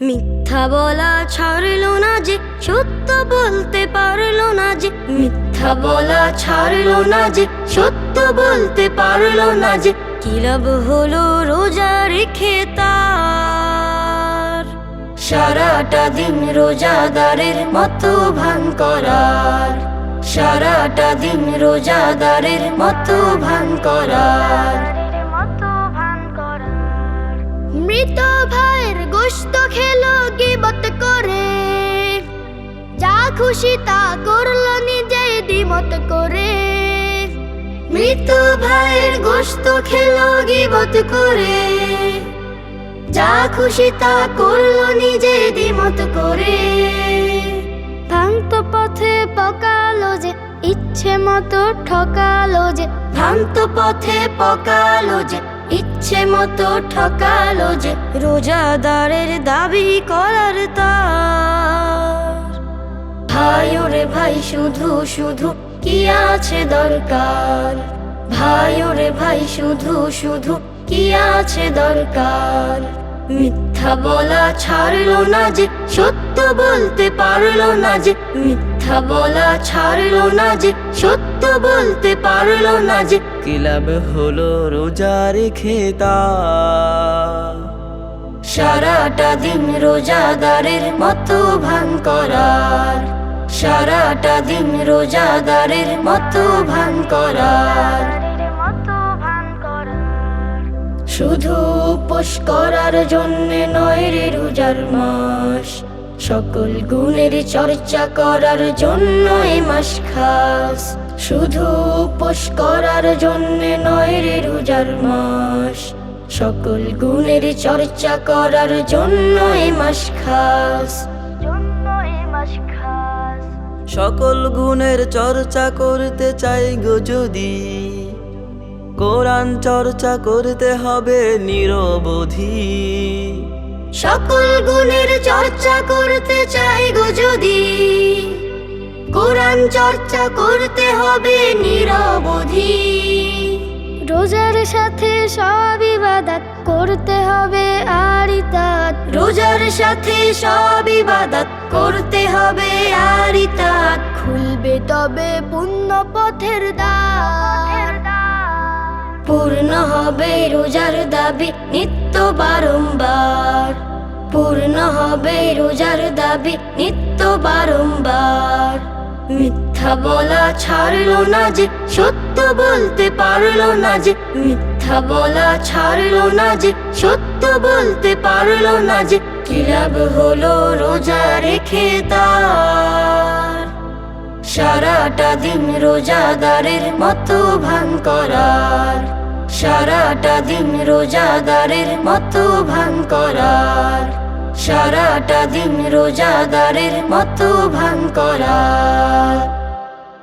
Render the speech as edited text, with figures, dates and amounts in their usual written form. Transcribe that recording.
মিথ্যা বলা ছাড়লো না যে, সত্য বলতে পারলো না যে। মিথ্যা বলা ছাড়লো না যে, সত্য বলতে পারলো না যে। কি লাভ হলো রোজা রেখে তার? সারাটা দিন রোজাদারের মতো ভান করার, সারাটা দিন রোজাদারের মতো ভান করার। মৃত ভাইয়ের গোশত খেলো গীবত করে, যা খুশি তা করলো নিজে দ্বিমত করে। মৃত ভাইয়ের গোশত খেলো গীবত করে, যা খুশি তা করলো নিজে দ্বিমত করে। ভ্রান্ত পথে পকালো যে, ইচ্ছে মতো ঠকালো যে। ভ্রান্ত পথে পকালো যে, ইচ্ছে মতো ঠকালো যে। রোজাদারের দাবি করার তার। ভাই ওরে ভাই শুধু শুধু কি আছে দরকার? ভাই ওরে ভাই শুধু শুধু কি আছে দরকার? মিথ্যা বলা ছাড়লো না যে, সত্য বলতে পারলো না যে। মিথ্যা বলা ছাড়লো না যে, সত্য বলতে পারলো না যে। কি লাভ হলো রোজা রেখে তার? সারাটা দিন রোজাদারের মতো ভান করার, সারাটা দিন রোজাদারের মতো ভান করার। শুধু উপোস করার জন্যে নয় রে রোজার মাস, সকল গুণের চর্চা করার জন্য এ মাস খাস। শুধু উপোস করার জন্যে নয় রে রোজার মাস, সকল গুণের চর্চা করার জন্য এ মাস খাস। সকল গুণের চর্চা করতে চাই গো যদি, কোরআন চর্চা করতে হবে নিরবধি। সকল গুণের চর্চা করতে চাই গো যদি, কোরআন চর্চা করতে হবে নিরবধি। রোজার সাথে সব ইবাদত করতে হবে আর ইতাত। রোজার সাথে সব ইবাদত করতে হবে আর ইতাত। খুলবে তবে পুণ্য পথের দ্বার, পূর্ণ হবে রোজার দাবি নিত্য বারংবার। পূর্ণ হবে রোজার দাবি নিত্য বারংবার। মিথ্যা বলা ছাড়লো না যে, সত্য বলতে পারলো না যে। মিথ্যা বলা ছাড়লো না যে, সত্য বলতে পারলো না যে। কি লাভ হলো রোজা রেখে তার? সারাটা দিন রোজাদারের মতো ভান করার, সারাটা দিন রোজাদারের মতো ভান করার। সারাটা দিন রোজাদারের মতো ভান করার।